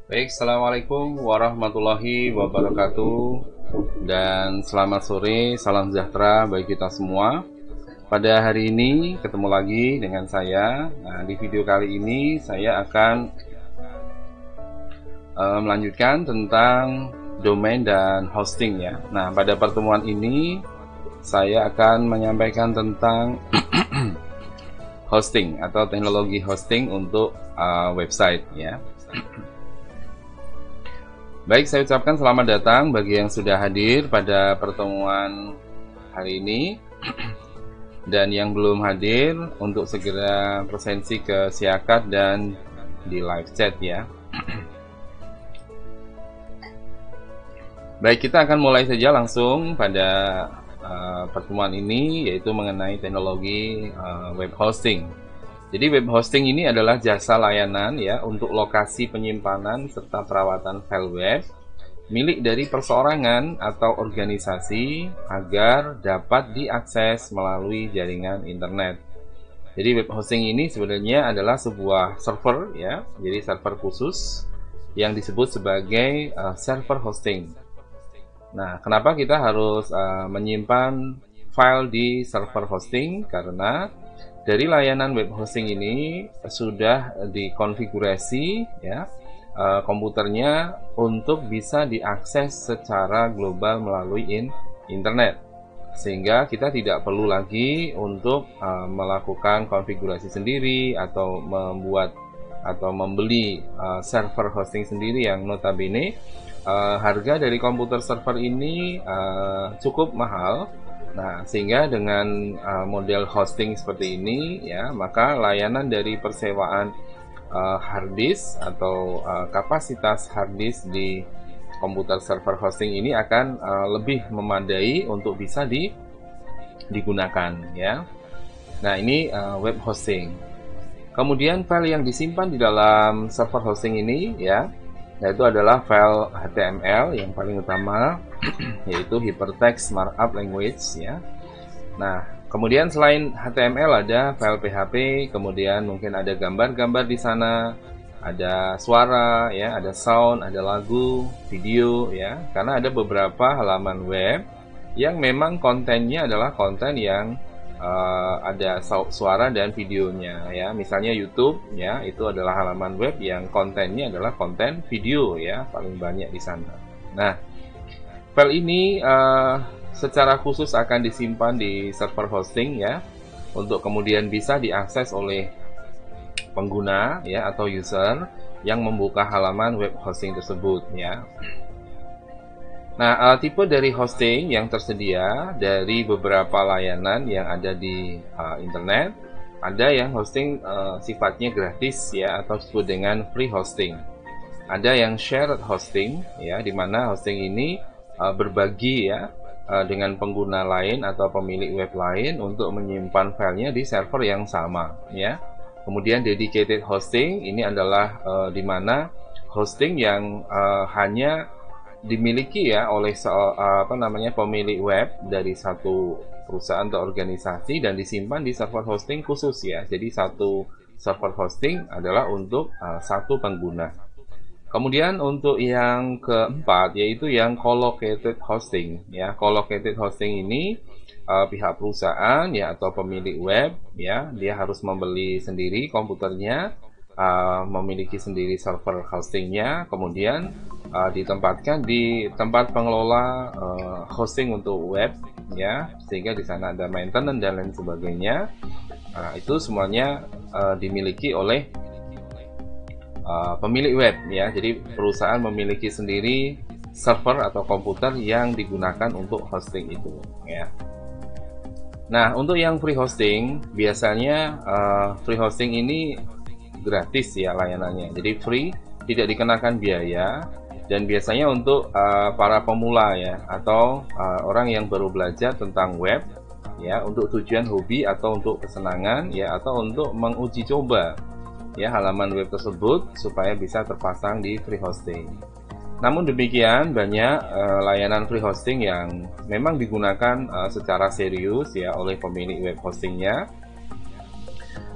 Baik, Assalamualaikum warahmatullahi wabarakatuh. Dan selamat sore, salam sejahtera bagi kita semua. Pada hari ini ketemu lagi dengan saya. Nah, di video kali ini saya akan melanjutkan tentang domain dan hosting ya. Nah, pada pertemuan ini saya akan menyampaikan tentang hosting atau teknologi hosting untuk website ya. Baik, saya ucapkan selamat datang bagi yang sudah hadir pada pertemuan hari ini. Dan yang belum hadir untuk segera presensi ke Siakat dan di live chat ya. Baik, kita akan mulai saja langsung pada pertemuan ini, yaitu mengenai teknologi web hosting. Jadi web hosting ini adalah jasa layanan ya untuk lokasi penyimpanan serta perawatan file web milik dari perseorangan atau organisasi agar dapat diakses melalui jaringan internet. Jadi web hosting ini sebenarnya adalah sebuah server ya, jadi server khusus yang disebut sebagai server hosting. Nah, kenapa kita harus menyimpan file di server hosting? Karena dari layanan web hosting ini sudah dikonfigurasi ya komputernya untuk bisa diakses secara global melalui internet, sehingga kita tidak perlu lagi untuk melakukan konfigurasi sendiri atau membuat atau membeli server hosting sendiri yang notabene harga dari komputer server ini cukup mahal. Nah, sehingga dengan model hosting seperti ini ya, maka layanan dari persewaan hard disk atau kapasitas hard disk di komputer server hosting ini akan lebih memadai untuk bisa digunakan ya. Nah, ini web hosting. Kemudian file yang disimpan di dalam server hosting ini ya, yaitu adalah file HTML yang paling utama, yaitu Hypertext Markup Language ya. Nah, kemudian selain HTML ada file PHP, kemudian mungkin ada gambar-gambar di sana, ada suara ya, ada sound, ada lagu, video ya. Karena ada beberapa halaman web yang memang kontennya adalah konten yang ada suara dan videonya ya. Misalnya YouTube ya, itu adalah halaman web yang kontennya adalah konten video ya, paling banyak di sana. Nah, file ini secara khusus akan disimpan di server hosting ya, untuk kemudian bisa diakses oleh pengguna ya atau user yang membuka halaman web hosting tersebut ya. Nah, tipe dari hosting yang tersedia dari beberapa layanan yang ada di internet, ada yang hosting sifatnya gratis ya atau disebut dengan free hosting. Ada yang shared hosting ya, di mana hosting ini berbagi ya dengan pengguna lain atau pemilik web lain untuk menyimpan filenya di server yang sama ya. Kemudian dedicated hosting ini adalah di mana hosting yang hanya dimiliki ya oleh pemilik web dari satu perusahaan atau organisasi dan disimpan di server hosting khusus ya. Jadi satu server hosting adalah untuk satu pengguna. Kemudian untuk yang keempat yaitu yang collocated hosting ya. Collocated hosting ini pihak perusahaan ya atau pemilik web ya, dia harus membeli sendiri komputernya, memiliki sendiri server hostingnya, kemudian ditempatkan di tempat pengelola hosting untuk web ya, sehingga di sana ada maintenance dan lain sebagainya. Itu semuanya dimiliki oleh pemilik web ya. Jadi perusahaan memiliki sendiri server atau komputer yang digunakan untuk hosting itu ya. Nah, untuk yang free hosting biasanya free hosting ini gratis ya layanannya. Jadi free, tidak dikenakan biaya, dan biasanya untuk para pemula ya atau orang yang baru belajar tentang web ya, untuk tujuan hobi atau untuk kesenangan ya, atau untuk menguji coba ya halaman web tersebut supaya bisa terpasang di free hosting. Namun demikian, banyak layanan free hosting yang memang digunakan secara serius ya oleh pemilik web hostingnya.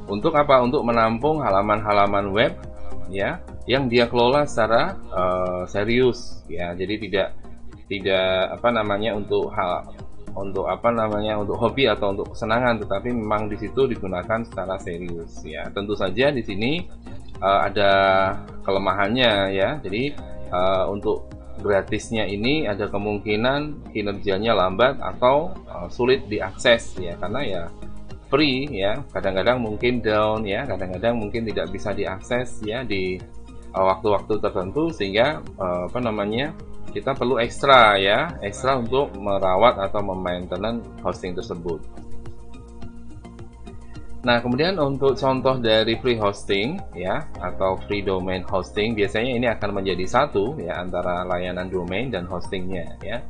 Untuk apa? Untuk menampung halaman-halaman web ya yang dia kelola secara serius ya. Jadi tidak apa namanya untuk hobi atau untuk kesenangan, tetapi memang di situ digunakan secara serius ya. Tentu saja di sini ada kelemahannya ya. Jadi untuk gratisnya ini ada kemungkinan kinerjanya lambat atau sulit diakses ya, karena ya free ya, kadang-kadang mungkin down ya, kadang-kadang mungkin tidak bisa diakses ya di waktu-waktu tertentu, sehingga apa namanya, kita perlu ekstra ya, ekstra untuk merawat atau memaintenance hosting tersebut. Nah, kemudian untuk contoh dari free hosting ya, atau free domain hosting, biasanya ini akan menjadi satu ya antara layanan domain dan hostingnya ya.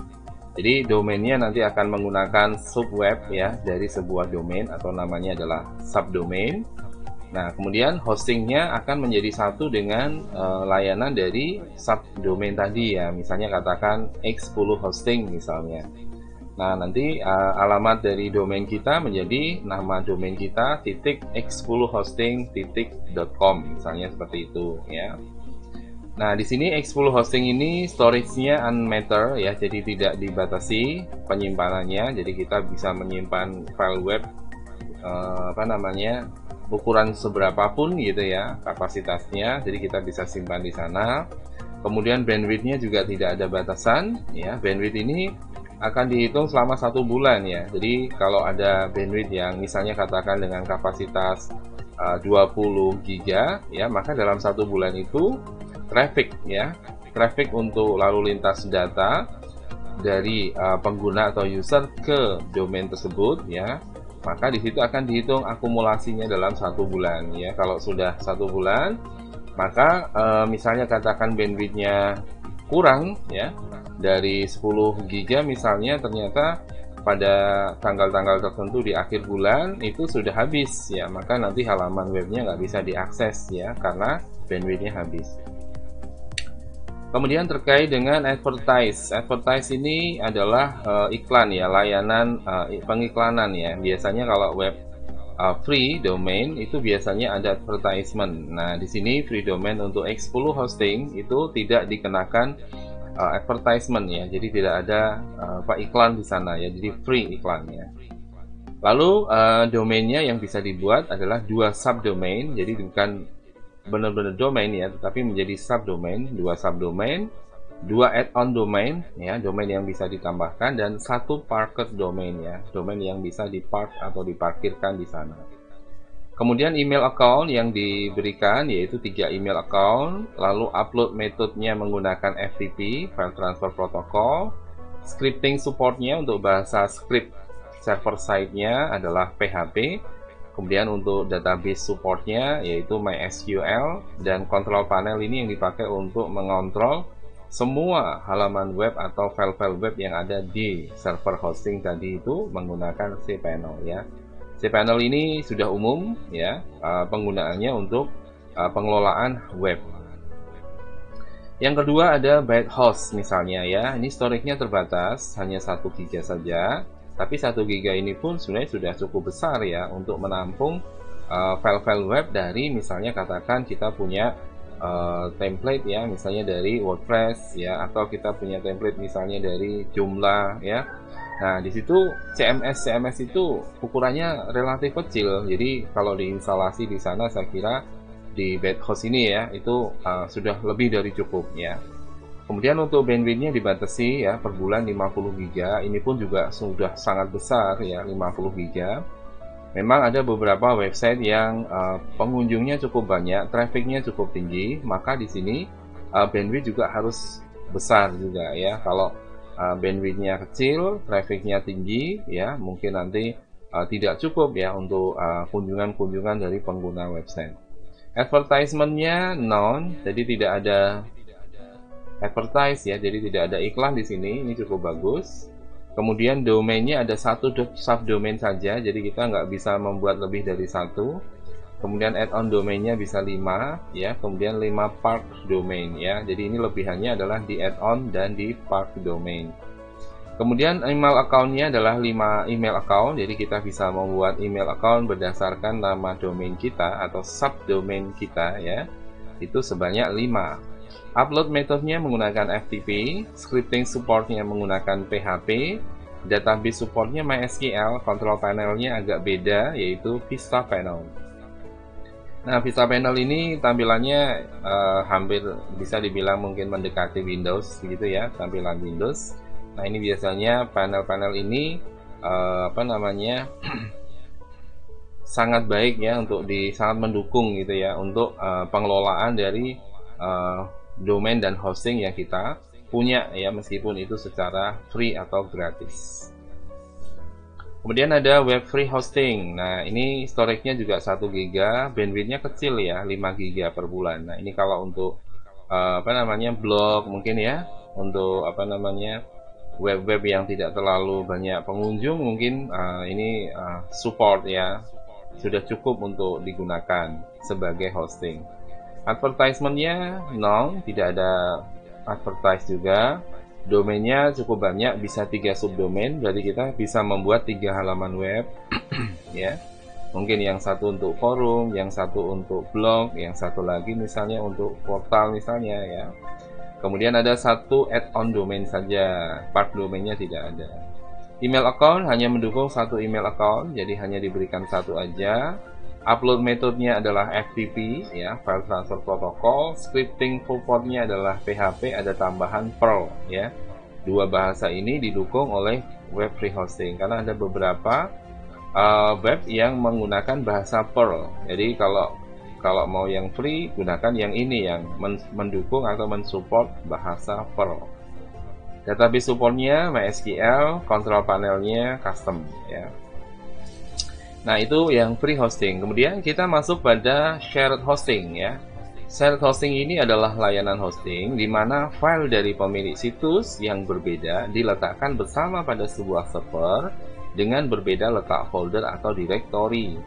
Jadi domainnya nanti akan menggunakan subweb ya dari sebuah domain, atau namanya adalah subdomain. Nah, kemudian hostingnya akan menjadi satu dengan layanan dari subdomain tadi ya. Misalnya katakan X10 hosting misalnya. Nah, nanti alamat dari domain kita menjadi nama domain kita x10hosting.com misalnya seperti itu ya. Nah, di sini X10 hosting ini storage-nya unmetered ya, jadi tidak dibatasi penyimpanannya. Jadi kita bisa menyimpan file web apa namanya, ukuran seberapapun gitu ya kapasitasnya. Jadi kita bisa simpan di sana. Kemudian bandwidth-nya juga tidak ada batasan ya. Bandwidth ini akan dihitung selama 1 bulan ya. Jadi kalau ada bandwidth yang misalnya katakan dengan kapasitas 20 giga ya, maka dalam 1 bulan itu traffic ya, traffic untuk lalu lintas data dari pengguna atau user ke domain tersebut ya, maka di situ akan dihitung akumulasinya dalam 1 bulan ya. Kalau sudah 1 bulan, maka misalnya katakan bandwidthnya kurang ya, dari 10 giga misalnya, ternyata pada tanggal-tanggal tertentu di akhir bulan itu sudah habis ya, maka nanti halaman webnya nggak bisa diakses ya, karena bandwidthnya habis. Kemudian terkait dengan advertise ini adalah iklan ya, layanan pengiklanan ya. Biasanya kalau web free domain itu biasanya ada advertisement. Nah, di sini free domain untuk X10 hosting itu tidak dikenakan advertisement ya. Jadi tidak ada iklan di sana ya. Jadi free iklannya. Lalu domainnya yang bisa dibuat adalah 2 subdomain. Jadi bukan benar-benar domain ya, tetapi menjadi subdomain, 2 subdomain, 2 add-on domain ya, domain yang bisa ditambahkan, dan 1 parked domain ya, domain yang bisa dipark atau diparkirkan di sana. Kemudian email account yang diberikan yaitu 3 email account, lalu upload metodenya menggunakan FTP, File Transfer Protocol. Scripting supportnya untuk bahasa script server side-nya adalah PHP. Kemudian untuk database supportnya yaitu MySQL, dan control panel ini yang dipakai untuk mengontrol semua halaman web atau file-file web yang ada di server hosting tadi itu menggunakan cPanel ya. cPanel ini sudah umum ya penggunaannya untuk pengelolaan web. Yang kedua ada bytehost misalnya ya. Ini storage-nya terbatas, hanya 1 giga saja. Tapi 1 giga ini pun sebenarnya sudah cukup besar ya untuk menampung file-file web dari misalnya katakan kita punya template ya, misalnya dari WordPress ya, atau kita punya template misalnya dari Joomla ya. Nah, di situ CMS itu ukurannya relatif kecil. Jadi kalau diinstalasi di sana, saya kira di bytehost ini ya itu sudah lebih dari cukup ya. Kemudian untuk bandwidthnya dibatasi ya, per bulan 50 giga. Ini pun juga sudah sangat besar ya, 50 giga. Memang ada beberapa website yang pengunjungnya cukup banyak, trafficnya cukup tinggi, maka di sini bandwidth juga harus besar juga ya. Kalau bandwidthnya kecil, trafficnya tinggi ya, mungkin nanti tidak cukup ya untuk kunjungan-kunjungan dari pengguna website. Advertisement-nya non, jadi tidak ada advertise ya, jadi tidak ada iklan di sini. Ini cukup bagus. Kemudian domainnya ada 1 subdomain saja, jadi kita nggak bisa membuat lebih dari 1. Kemudian add-on domainnya bisa 5 ya, kemudian 5 park domain ya. Jadi ini lebihannya adalah di add-on dan di park domain. Kemudian email account-nya adalah 5 email account, jadi kita bisa membuat email account berdasarkan nama domain kita atau subdomain kita ya. itu sebanyak 5. Upload metodenya menggunakan FTP, scripting supportnya menggunakan PHP, database supportnya MySQL, control panelnya agak beda yaitu Vista Panel. Nah, Vista Panel ini tampilannya hampir bisa dibilang mungkin mendekati Windows gitu ya, tampilan Windows. Nah, ini biasanya panel-panel ini sangat baik ya untuk sangat mendukung gitu ya untuk pengelolaan dari domain dan hosting yang kita punya ya, meskipun itu secara free atau gratis. Kemudian ada web free hosting. Nah, ini storage-nya juga 1 GB, bandwidth-nya kecil ya, 5 GB per bulan. Nah, ini kalau untuk blog mungkin ya, untuk web-web yang tidak terlalu banyak pengunjung mungkin ini support ya, sudah cukup untuk digunakan sebagai hosting. Advertisement-nya 0, tidak ada advertise juga. Domainnya cukup banyak, bisa 3 subdomain, berarti kita bisa membuat 3 halaman web ya. Mungkin yang satu untuk forum, yang satu untuk blog, yang satu lagi misalnya untuk portal misalnya ya. Kemudian ada 1 add-on domain saja, part domainnya tidak ada. Email account hanya mendukung 1 email account, jadi hanya diberikan 1 aja. Upload metodenya adalah FTP ya, file transfer protocol. Scripting supportnya adalah PHP, ada tambahan Perl ya. 2 bahasa ini didukung oleh web free hosting karena ada beberapa web yang menggunakan bahasa Perl. Jadi kalau mau yang free, gunakan yang ini yang mendukung atau mensupport bahasa Perl. Database supportnya MySQL, control panelnya custom ya. Nah, itu yang free hosting. Kemudian kita masuk pada shared hosting ya. Shared hosting ini adalah layanan hosting di mana file dari pemilik situs yang berbeda diletakkan bersama pada sebuah server dengan berbeda letak folder atau directory.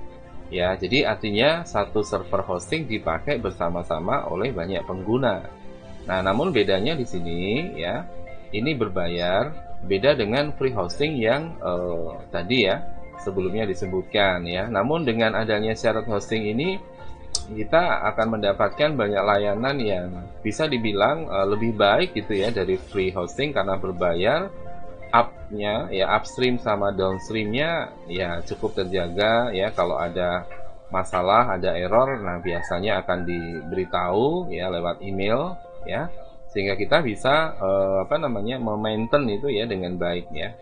Ya, jadi artinya satu server hosting dipakai bersama-sama oleh banyak pengguna. Nah, namun bedanya di sini ya, ini berbayar, beda dengan free hosting yang tadi ya sebelumnya disebutkan ya. Namun dengan adanya shared hosting ini kita akan mendapatkan banyak layanan yang bisa dibilang lebih baik gitu ya dari free hosting karena berbayar. Up-nya ya, upstream sama downstreamnya ya cukup terjaga ya. Kalau ada masalah, ada error, nah biasanya akan diberitahu ya lewat email ya, sehingga kita bisa memaintain itu ya dengan baik ya.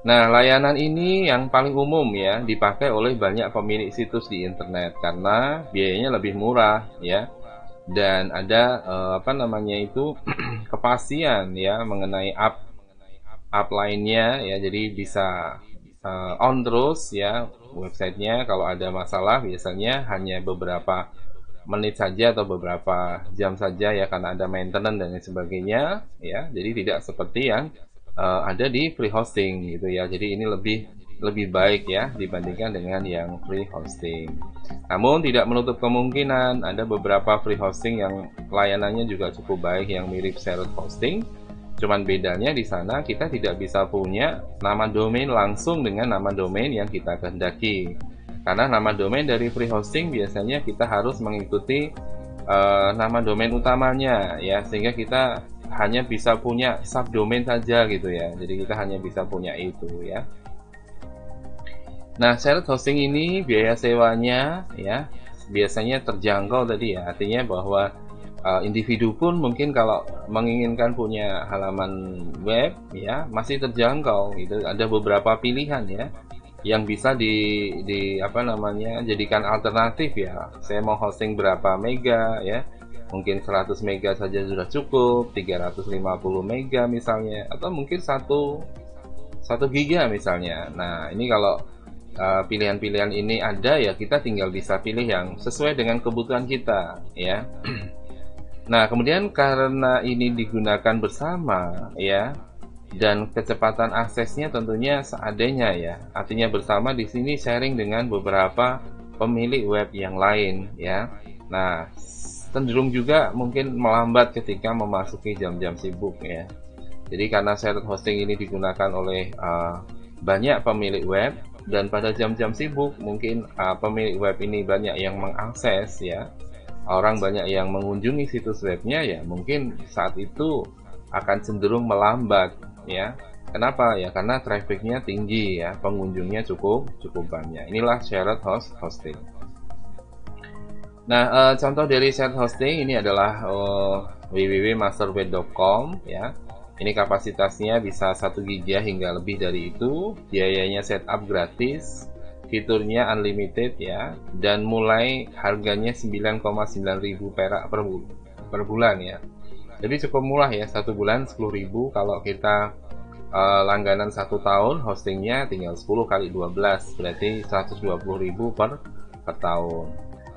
Nah, layanan ini yang paling umum ya dipakai oleh banyak pemilik situs di internet karena biayanya lebih murah ya, dan ada kepastian ya mengenai up lainnya ya, jadi bisa on terus ya websitenya. Kalau ada masalah biasanya hanya beberapa menit saja atau beberapa jam saja ya karena ada maintenance dan lain sebagainya ya, jadi tidak seperti yang ada di free hosting gitu ya. Jadi ini lebih baik ya dibandingkan dengan yang free hosting. Namun tidak menutup kemungkinan ada beberapa free hosting yang layanannya juga cukup baik yang mirip shared hosting. Cuman bedanya di sana kita tidak bisa punya nama domain langsung dengan nama domain yang kita kehendaki. Karena nama domain dari free hosting biasanya kita harus mengikuti nama domain utamanya ya, sehingga kita hanya bisa punya subdomain saja gitu ya. Jadi kita hanya bisa punya itu ya. Nah, shared hosting ini biaya sewanya ya biasanya terjangkau tadi ya. Artinya bahwa individu pun mungkin kalau menginginkan punya halaman web ya masih terjangkau gitu. Ada beberapa pilihan ya yang bisa jadikan alternatif ya. Saya mau hosting berapa mega ya. Mungkin 100 mega saja sudah cukup, 350 mega misalnya, atau mungkin 1 giga misalnya. Nah, ini kalau pilihan-pilihan ini ada ya, kita tinggal bisa pilih yang sesuai dengan kebutuhan kita ya. Nah, kemudian karena ini digunakan bersama ya, dan kecepatan aksesnya tentunya seadanya ya. Artinya bersama di sini sharing dengan beberapa pemilik web yang lain ya. Nah, cenderung juga mungkin melambat ketika memasuki jam-jam sibuk ya. Jadi karena shared hosting ini digunakan oleh banyak pemilik web dan pada jam-jam sibuk mungkin pemilik web ini banyak yang mengakses ya. orang banyak yang mengunjungi situs webnya, ya mungkin saat itu akan cenderung melambat ya. Kenapa ya? Karena trafficnya tinggi ya, pengunjungnya cukup banyak. Inilah shared hosting. Nah, contoh dari shared hosting ini adalah www.masterweb.com ya. Ini kapasitasnya bisa 1 GB hingga lebih dari itu. Biayanya setup gratis, fiturnya unlimited ya, dan mulai harganya 9,9.000 perak per bulan ya. Jadi cukup murah ya, 1 bulan 10.000. Kalau kita langganan 1 tahun, hostingnya tinggal 10 kali 12, berarti 120.000 per tahun.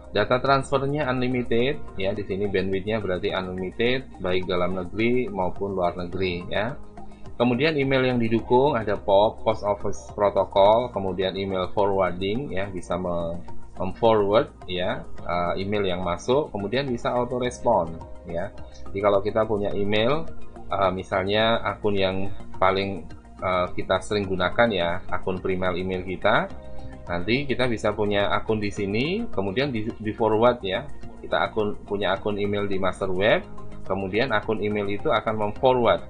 Data transfernya unlimited ya, di sini bandwidthnya berarti unlimited baik dalam negeri maupun luar negeri ya. Kemudian email yang didukung ada POP, Post Office Protocol, kemudian email forwarding ya, bisa forward ya email yang masuk, kemudian bisa auto respond ya. Jadi kalau kita punya email misalnya akun yang paling kita sering gunakan ya, akun primer email kita, nanti kita bisa punya akun di sini, kemudian di forward ya. Kita punya akun email di master web, kemudian akun email itu akan memforward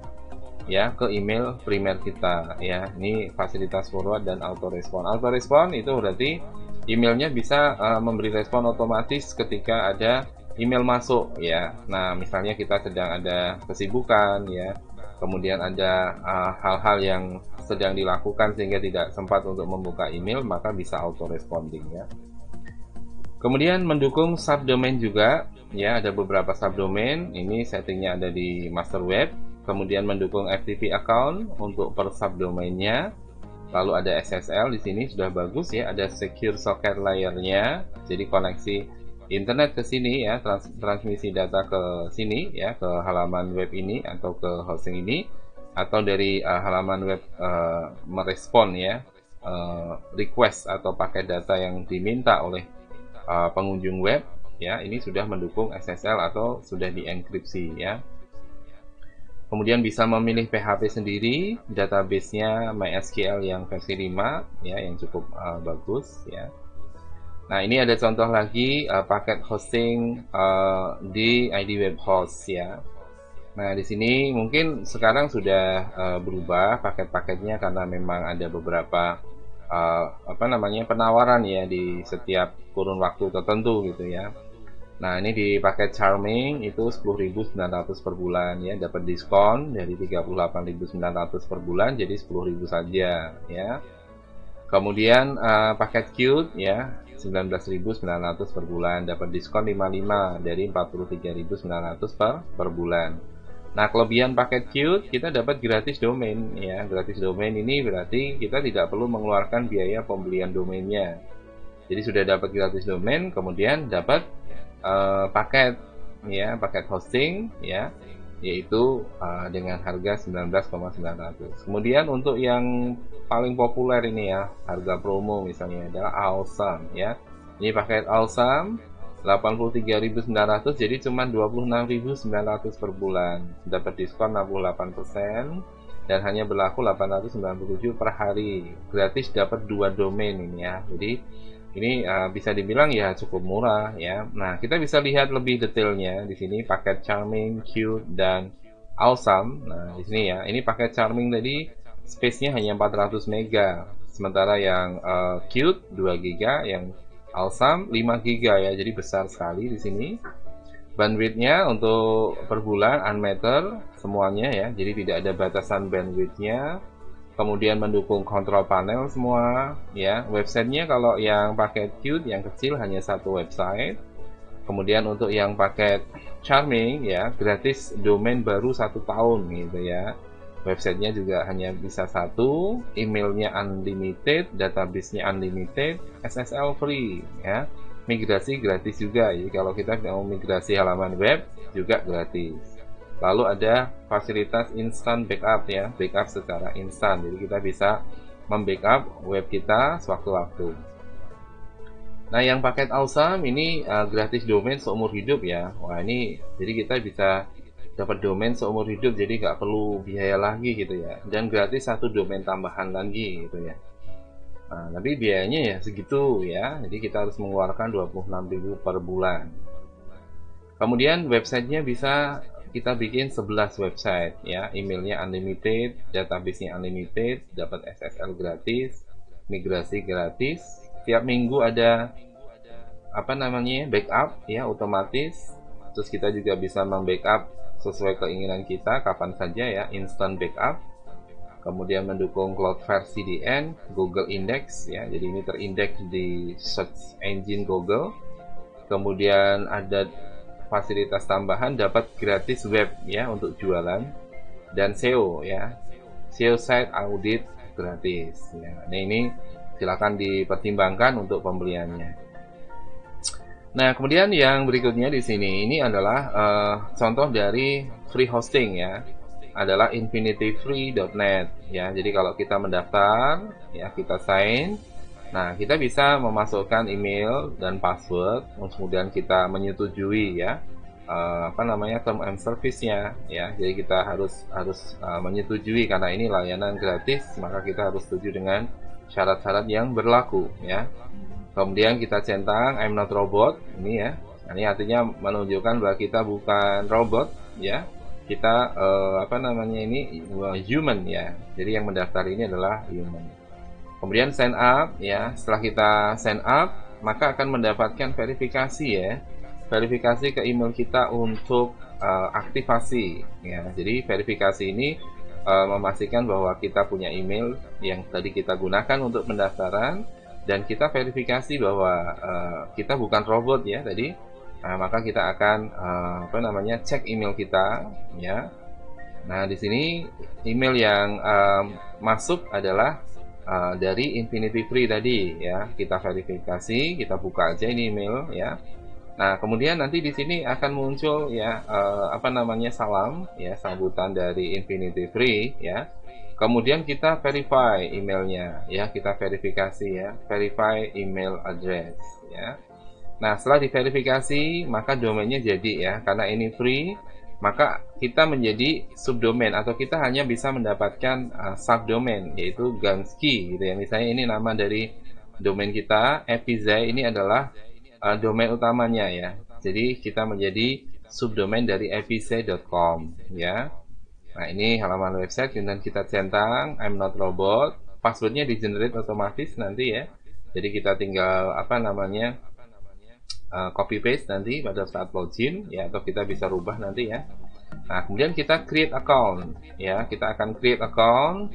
ya ke email primer kita ya. Ini fasilitas forward dan auto respon. Auto respon itu berarti emailnya bisa memberi respon otomatis ketika ada email masuk ya. Nah, misalnya kita sedang ada kesibukan ya, kemudian ada hal-hal yang sedang dilakukan sehingga tidak sempat untuk membuka email, maka bisa auto responding ya. Kemudian mendukung subdomain juga ya, ada beberapa subdomain. Ini settingnya ada di master web. Kemudian mendukung FTP account untuk per subdomainnya. Lalu ada SSL di sini sudah bagus ya, ada secure socket layernya. Jadi koneksi internet ke sini ya, transmisi data ke sini ya, ke halaman web ini atau ke hosting ini, atau dari halaman web merespon ya request atau paket data yang diminta oleh pengunjung web ya. Ini sudah mendukung SSL atau sudah dienkripsi ya. Kemudian bisa memilih PHP sendiri, database-nya MySQL yang versi 5 ya, yang cukup bagus ya. Nah, ini ada contoh lagi paket hosting di ID Web Host ya. Nah, di sini mungkin sekarang sudah berubah paket-paketnya karena memang ada beberapa penawaran ya di setiap kurun waktu tertentu gitu ya. Nah, ini di paket Charming itu 10.900 per bulan ya, dapat diskon dari 38.900 per bulan jadi 10.000 saja ya. Kemudian paket Qt ya 19.900 per bulan, dapat diskon 55 dari 43.900 per bulan. Nah, kelebihan paket Qt kita dapat gratis domain ya. Gratis domain ini berarti kita tidak perlu mengeluarkan biaya pembelian domainnya. Jadi sudah dapat gratis domain, kemudian dapat paket ya, paket hosting ya, yaitu dengan harga 19.900. Kemudian untuk yang paling populer ini ya, harga promo misalnya adalah Awesome ya. Ini paket Awesome 83.900 jadi cuma 26.900 per bulan. Dapat diskon 68% dan hanya berlaku 897 per hari. Gratis dapat 2 domain ini ya. Jadi ini bisa dibilang ya cukup murah ya. Nah, kita bisa lihat lebih detailnya di sini paket Charming, Qt dan Awesome. Nah, di sini ya. Ini paket Charming tadi space-nya hanya 400 MB. Sementara yang Qt 2 GB, yang Awesome 5 GB ya. Jadi besar sekali di sini. Bandwidth-nya untuk per bulan unmetered semuanya ya. Jadi tidak ada batasan bandwidth-nya. Kemudian mendukung kontrol panel semua ya. Websitenya kalau yang paket Qt yang kecil hanya 1 website. Kemudian untuk yang paket Charming ya gratis domain baru 1 tahun gitu ya. Websitenya juga hanya bisa 1, emailnya unlimited, database-nya unlimited, SSL free ya. Migrasi gratis juga. Jadi kalau kita mau migrasi halaman web juga gratis. Lalu ada fasilitas instant backup ya, backup secara instan. Jadi kita bisa membackup web kita sewaktu-waktu. Nah, yang paket Awesome ini gratis domain seumur hidup ya. Wah, ini jadi kita bisa dapat domain seumur hidup, jadi nggak perlu biaya lagi gitu ya. Dan gratis 1 domain tambahan lagi gitu ya. Nah, tapi biayanya ya segitu ya. Jadi kita harus mengeluarkan 26.000 per bulan. Kemudian websitenya bisa kita bikin 11 website ya, emailnya unlimited, database-nya unlimited, dapat SSL gratis, migrasi gratis, tiap minggu ada apa namanya backup ya otomatis, terus kita juga bisa membackup sesuai keinginan kita kapan saja ya, instant backup. Kemudian mendukung Cloudflare CDN, Google Index ya, jadi ini terindeks di search engine Google. Kemudian ada fasilitas tambahan, dapat gratis web ya untuk jualan, dan SEO ya, SEO site audit gratis ya. Nah ini silakan dipertimbangkan untuk pembeliannya. Nah kemudian yang berikutnya di sini ini adalah contoh dari free hosting ya, adalah infinityfree.net ya. Jadi kalau kita mendaftar ya, kita sign, nah kita bisa memasukkan email dan password, kemudian kita menyetujui ya apa namanya term and service-nya ya. Jadi kita harus menyetujui, karena ini layanan gratis, maka kita harus setuju dengan syarat-syarat yang berlaku ya. Kemudian kita centang I'm not robot ini ya. Ini artinya menunjukkan bahwa kita bukan robot ya. Kita apa namanya ini human ya. Jadi yang mendaftar ini adalah human. Kemudian sign up ya. Setelah kita sign up, maka akan mendapatkan verifikasi ya. Verifikasi ke email kita untuk aktivasi ya. Jadi verifikasi ini memastikan bahwa kita punya email yang tadi kita gunakan untuk pendaftaran, dan kita verifikasi bahwa kita bukan robot ya tadi. Nah, maka kita akan apa namanya cek email kita ya. Nah di sini email yang masuk adalah dari Infinity Free tadi ya. Kita verifikasi, kita buka aja ini email ya. Nah kemudian nanti di sini akan muncul ya apa namanya salam ya, sambutan dari Infinity Free ya. Kemudian kita verify emailnya ya, kita verifikasi ya, verify email address ya. Nah setelah diverifikasi maka domainnya jadi ya, karena ini free maka kita menjadi subdomain, atau kita hanya bisa mendapatkan subdomain yaitu Gamsky gitu ya. Misalnya ini nama dari domain kita, Epizai ini adalah domain utamanya ya. Jadi kita menjadi subdomain dari epizai.com ya. Nah ini halaman website, dan kita centang I'm not robot, passwordnya di generate otomatis nanti ya. Jadi kita tinggal apa namanya copy paste nanti pada saat login ya, atau kita bisa rubah nanti ya. Nah kemudian kita create account ya, kita akan create account.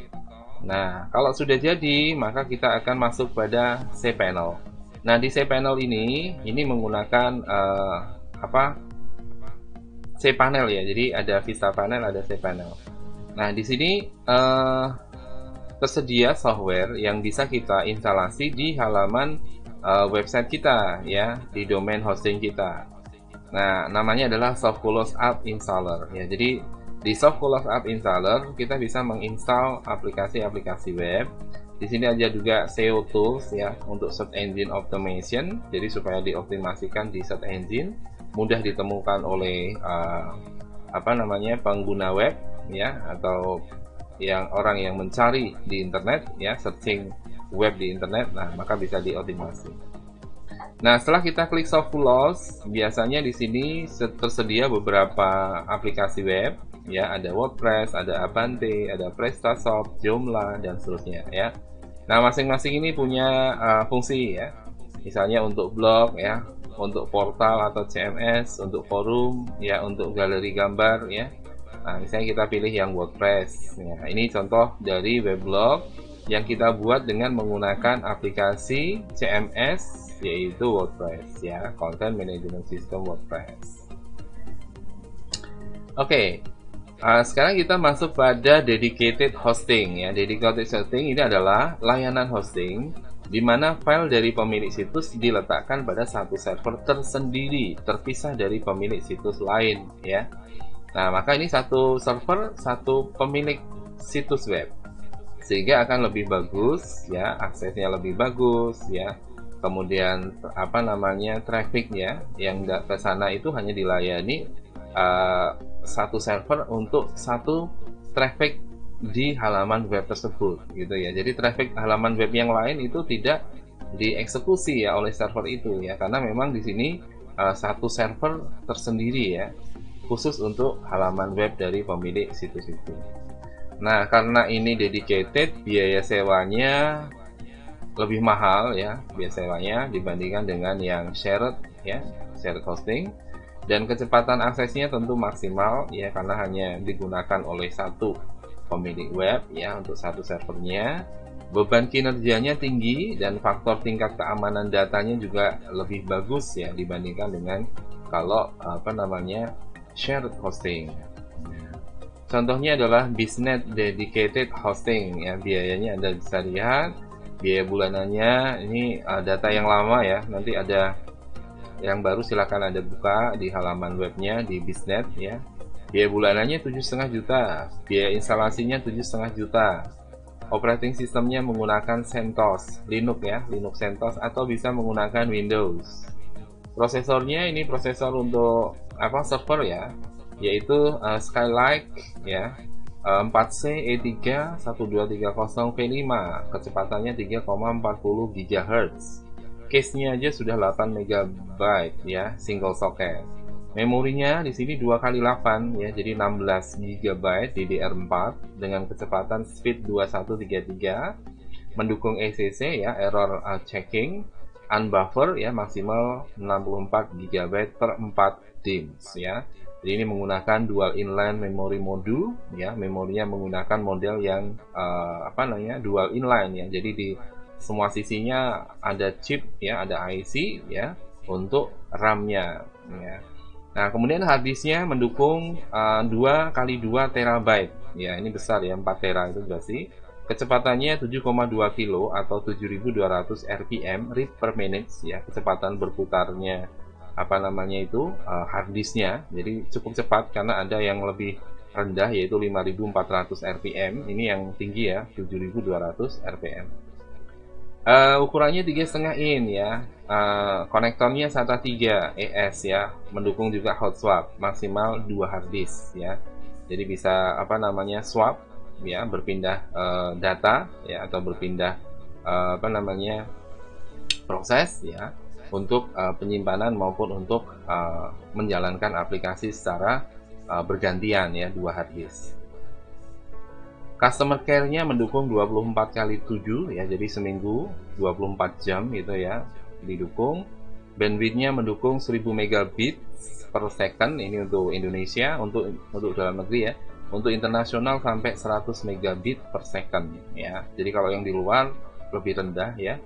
Nah kalau sudah jadi maka kita akan masuk pada cPanel. Nah di cPanel ini menggunakan apa cPanel ya, jadi ada Vista Panel, ada cPanel. Nah di sini tersedia software yang bisa kita instalasi di halaman website kita ya, di domain hosting kita. Nah namanya adalah Softculus App Installer ya. Jadi di Softculus App Installer kita bisa menginstal aplikasi-aplikasi web. Di sini ada juga SEO tools ya, untuk search engine optimization, jadi supaya dioptimasikan di search engine, mudah ditemukan oleh apa namanya pengguna web ya, atau orang yang mencari di internet ya, searching web di internet. Nah maka bisa dioptimasi. Nah setelah kita klik Softculus, biasanya di sini tersedia beberapa aplikasi web ya, ada WordPress, ada Abante, ada PrestaShop, Joomla, dan seterusnya ya. Nah masing-masing ini punya fungsi ya, misalnya untuk blog ya, untuk portal atau CMS, untuk forum ya, untuk galeri gambar ya. Nah misalnya kita pilih yang WordPress ya. Ini contoh dari weblog yang kita buat dengan menggunakan aplikasi CMS yaitu WordPress ya, Content Management System WordPress. Oke, sekarang kita masuk pada dedicated hosting ya. Dedicated hosting ini adalah layanan hosting di mana file dari pemilik situs diletakkan pada satu server tersendiri, terpisah dari pemilik situs lain ya. Nah maka ini satu server, satu pemilik situs web, sehingga akan lebih bagus ya, aksesnya lebih bagus ya. Kemudian apa namanya trafficnya yang ke sana itu hanya dilayani satu server untuk satu traffic di halaman web tersebut gitu ya. Jadi traffic halaman web yang lain itu tidak dieksekusi ya oleh server itu ya, karena memang di sini satu server tersendiri ya, khusus untuk halaman web dari pemilik situs itu. Nah, karena ini dedicated, biaya sewanya lebih mahal ya, biaya sewanya dibandingkan dengan yang shared ya, shared hosting. Dan kecepatan aksesnya tentu maksimal ya, karena hanya digunakan oleh satu pemilik web ya untuk satu servernya. Beban kinerjanya tinggi dan faktor tingkat keamanan datanya juga lebih bagus ya dibandingkan dengan kalau shared hosting. Contohnya adalah Biznet Dedicated Hosting ya, biayanya Anda bisa lihat biaya bulanannya ini data yang lama ya, nanti ada yang baru silakan Anda buka di halaman webnya di Biznet ya. Biaya bulanannya 7,5 juta, biaya instalasinya 7,5 juta. Operating sistemnya menggunakan CentOS, Linux ya, Linux CentOS atau bisa menggunakan Windows. Prosesornya ini prosesor untuk server ya, yaitu Skylake ya, 4C E3 1230V5, kecepatannya 3,40 GHz. Case-nya aja sudah 8 MB ya, single socket. Memorinya di sini 2x8 ya, jadi 16 GB DDR4 dengan kecepatan speed 2133, mendukung ECC ya, error checking, unbuffer ya, maksimal 64 GB per 4 DIMMs ya. Jadi ini menggunakan dual inline memory module ya, memorinya menggunakan model yang dual inline ya. Jadi di semua sisinya ada chip ya, ada IC ya untuk RAM-nya ya. Nah, kemudian harddisknya mendukung 2x2 TB ya, ini besar ya, 4 TB itu berarti. Kecepatannya 7,2 kilo atau 7200 RPM read per minute ya, kecepatan berputarnya harddisknya. Jadi cukup cepat karena ada yang lebih rendah yaitu 5400 RPM, ini yang tinggi ya 7200 RPM. Ukurannya 3,5 in ya, konektornya SATA 3 ES ya, mendukung juga hot swap, maksimal 2 harddisk ya. Jadi bisa swap ya, berpindah data ya, atau berpindah proses ya, untuk penyimpanan maupun untuk menjalankan aplikasi secara bergantian ya, 2 harddisk. Customer care-nya mendukung 24x7 ya, jadi seminggu 24 jam gitu ya didukung. Bandwidth-nya mendukung 1000 megabit per second, ini untuk Indonesia, untuk dalam negeri ya. Untuk internasional sampai 100 megabit per second ya. Jadi kalau yang di luar lebih rendah ya,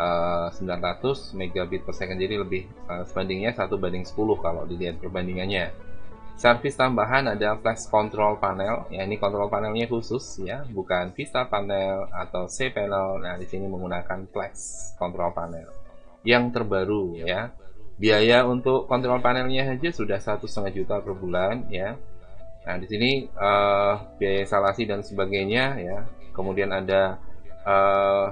900 megabit per second, jadi lebih sebandingnya 1:10 kalau dilihat perbandingannya. Servis tambahan ada flash control panel ya, ini kontrol panelnya khusus ya, bukan Vista panel atau C panel. Nah, di sini menggunakan flash control panel yang terbaru ya. Biaya untuk kontrol panelnya saja sudah 1,5 juta per bulan ya. Nah, di sini biaya instalasi dan sebagainya ya. Kemudian ada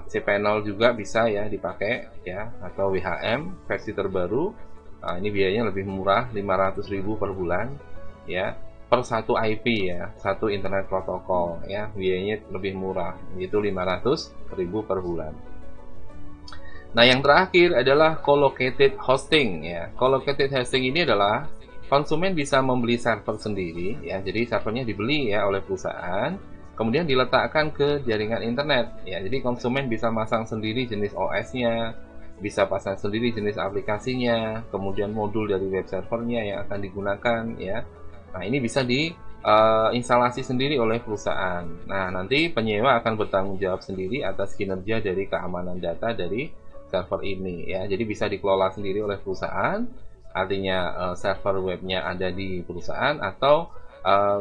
C panel juga bisa ya dipakai ya, atau WHM versi terbaru. Nah, ini biayanya lebih murah, 500.000 per bulan ya, per satu IP ya, satu internet protokol ya, biayanya lebih murah, yaitu 500.000 per bulan. Nah, yang terakhir adalah co-located hosting ya. Co-located hosting ini adalah konsumen bisa membeli server sendiri ya, jadi servernya dibeli ya oleh perusahaan, kemudian diletakkan ke jaringan internet ya. Jadi konsumen bisa masang sendiri jenis OS-nya, bisa pasang sendiri jenis aplikasinya, kemudian modul dari web servernya yang akan digunakan ya. Nah, ini bisa instalasi sendiri oleh perusahaan. Nah, nanti penyewa akan bertanggung jawab sendiri atas kinerja dari keamanan data dari server ini ya. Jadi bisa dikelola sendiri oleh perusahaan, artinya server webnya ada di perusahaan, atau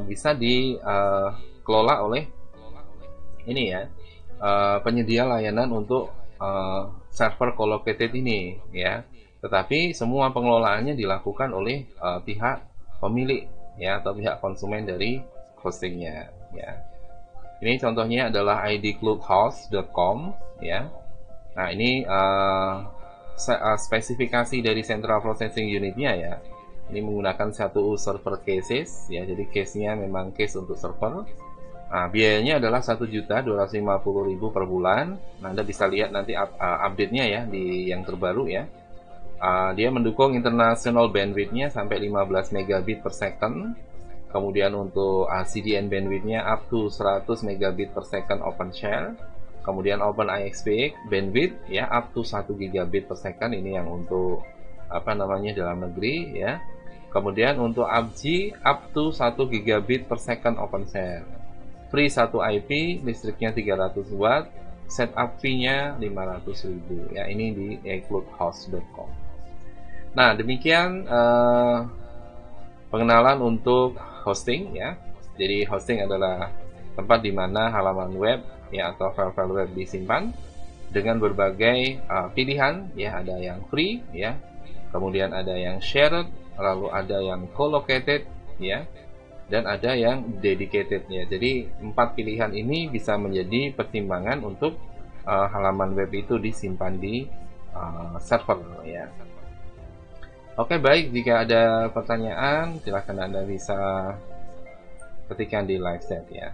bisa dikelola oleh ini ya, penyedia layanan untuk server co-located ini ya. Tetapi semua pengelolaannya dilakukan oleh pihak pemilik ya, atau pihak konsumen dari hostingnya ya. Ini contohnya adalah idcloudhost.com ya. Nah, ini spesifikasi dari Central Processing Unit-nya ya. Ini menggunakan 1U server cases ya, jadi case-nya memang case untuk server. Nah, biayanya adalah 1.250.000 per bulan. Nah, Anda bisa lihat nanti update-nya ya di yang terbaru ya. Dia mendukung international bandwidth-nya sampai 15 megabit per second. Kemudian untuk CDN bandwidth-nya up to 100 megabit per second open share. Kemudian Open IXP bandwidth ya up to 1 gigabit per second, ini yang untuk dalam negeri ya. Kemudian untuk UPG up to 1 gigabit per second open share. Free 1 IP, listriknya 300 watt, setup fee-nya 500.000 ya. Ini di includehost.com. Nah, demikian pengenalan untuk hosting ya. Jadi hosting adalah tempat di mana halaman web ya atau file-file web disimpan dengan berbagai pilihan ya. Ada yang free ya, kemudian ada yang shared, lalu ada yang co-located ya, dan ada yang dedicated ya. Jadi 4 pilihan ini bisa menjadi pertimbangan untuk halaman web itu disimpan di server ya. Oke, baik, jika ada pertanyaan silahkan Anda bisa ketikkan di live chat ya.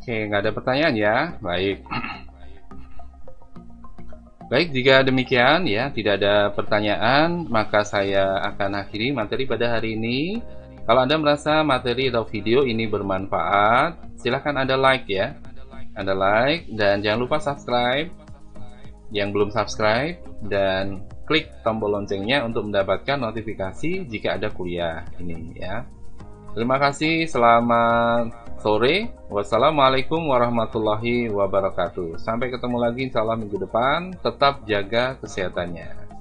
Oke, nggak ada pertanyaan ya. Baik. Baik, jika demikian ya, tidak ada pertanyaan, maka saya akan akhiri materi pada hari ini. Kalau Anda merasa materi atau video ini bermanfaat, silahkan Anda like ya. Anda like, dan jangan lupa subscribe yang belum subscribe, dan klik tombol loncengnya untuk mendapatkan notifikasi jika ada kuliah ini ya. Terima kasih, selamat sore. Wassalamualaikum warahmatullahi wabarakatuh. Sampai ketemu lagi insya Allah minggu depan. Tetap jaga kesehatannya.